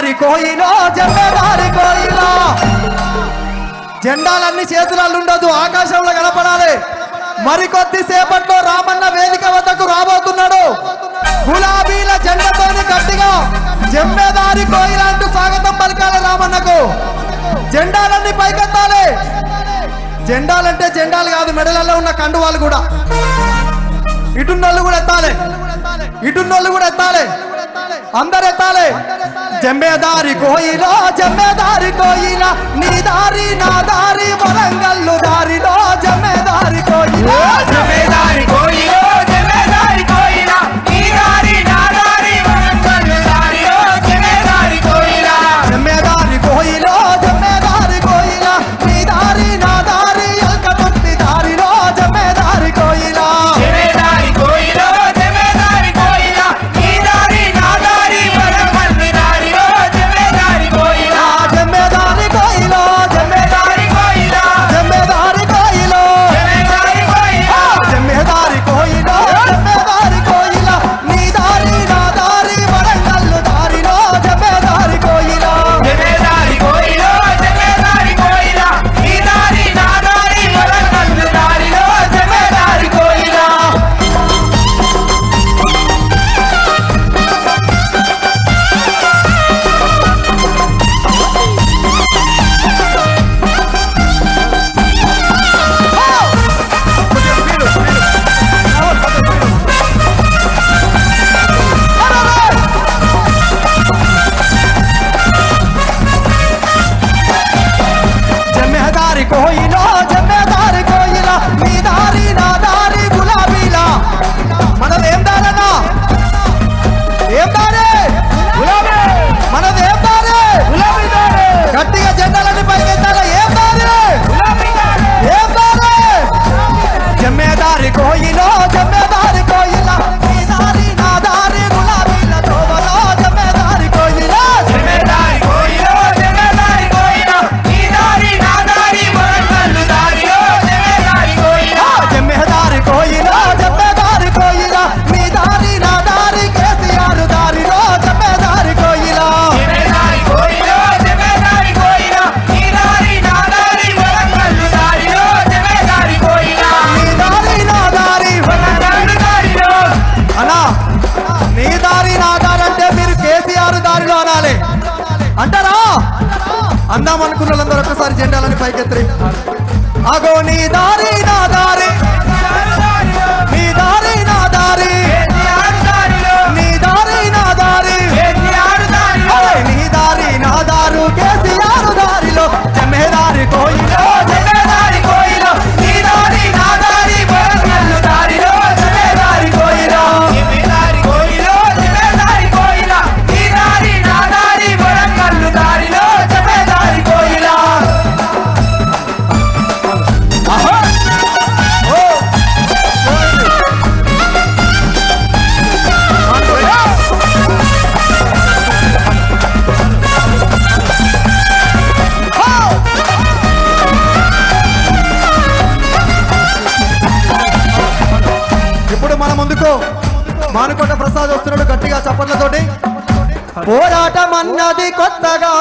జమేదారి కోయిలో జమేదారి కోయిలో జెండాలన్నీ చేతులలో ఉండదు, ఆకాశంలో కనపడాలి. మరికొద్ది సేపట్లో రామన్న వేదిక వద్దకు రాబోతున్నాడు. గులాబీల జెండతోని గట్టిగా జమేదారి కోయిల అంటూ స్వాగతం పలకాలి రామన్నకు. జెండాలన్నీ పైకెత్తాలి. జెండాలంటే జెండాలు కాదు, మెడలలో ఉన్న కండువాలు కూడా. ఇటున్నోళ్ళు కూడా ఎత్తాలి, ఇటున్నోళ్ళు కూడా ఎత్తాలి, అందరు ఎత్తాలి. జమేదారి కోయిలో జమేదారి కోయిల నీ దారి నా దారి వరంగల్లు దారిలో జమేదారి కోయిలో జమేదారి కోయిలో జమేదారి కోయిల నీ దారి నా దారి వరంగల్లు దారిలో జమేదారి కోయిల జమేదారి కోయిలో జమేదారి కోయిల నీ దారి నా దారి ఎల్కతుర్తి దారిలో జమేదారి కోయిల జమేదారి కోయిలో జమేదారి కోయిల నీ దారి నా దారి వరంగల్లు దారిలో జమేదారి కోయిల జమేదారి కోయిలో జమేదారి కోయిల జమేదారి కోయిలో జమేదారి కోయిల జమేదారి కోయిల నీ దారి నా దారి వరంగల్లు దారిలో జమేదారి కోయిల జమేదారి కోయిలో జమేదారి కోయిల నీ దారి నా దారి వరంగల్లు దారిలో జమేదారి కోయిల జమేదారి కోయిలో జమేదారి కోయిల నీ దారి నా దారి గులాబీల మనదేం దారన్నా ఏం దారి మనదేం దారి గట్టిగా జెండాలని పైకెత్తాల ఏం దారి ఏం దారి జమేదారి కోయిలో జమేదారి కోయిల నీ దారి నా దారి గులాబీల తోవలో జమేదారి కోయిల జమేదారి కోయిలో జమేదారి కోయిల నీ దారి నా దారి వరంగల్లు దారిలో జమేదారి కోయిల జమేదారి కోయిలో జమేదారి కోయిల నీ దారి నా దారి కేసీఆర్ దారిలో జమేదారి కోయిల జమేదారి కోయిలో జమేదారి కోయిల నీ దారి నా దారి వరంగల్లు దారిలో జమేదారి కోయిల నీ దారి నా దారి వరంగల్లు దారిలో అన్నా నీ దారి నా దారి అంటే మీరు కేసీఆర్ దారిలో అనాలి అంటారా? అందాం అనుకున్న వాళ్ళందరూ ఒక్కసారి జెండాలని పైకెత్తి అగో నీ దారి నా దారి నీ దారి నా దారి కేసీఆర్ దారిలో నీ దారి నా దారి కేసీఆర్ దారిలో నీ దారి నా దారు కేసీఆర్ దారిలో జమేదారి కోయిలో జమేదారి కోయిల నీ దారి నా దారి వరంగల్లు దారిలో జమేదారి కోయిల జమేదారి కోయిలో జమేదారి కోయిల నీ దారి నా దారి వరంగల్లు దారిలో జమేదారి కోయిల ఆహా! ఓ! ఇప్పుడు మన ముందుకు మానుకొండ ప్రసాద్ వస్తున్నాడు గట్టిగా చప్పట్లతోటి. పోరాటం అన్నది కొత్తగా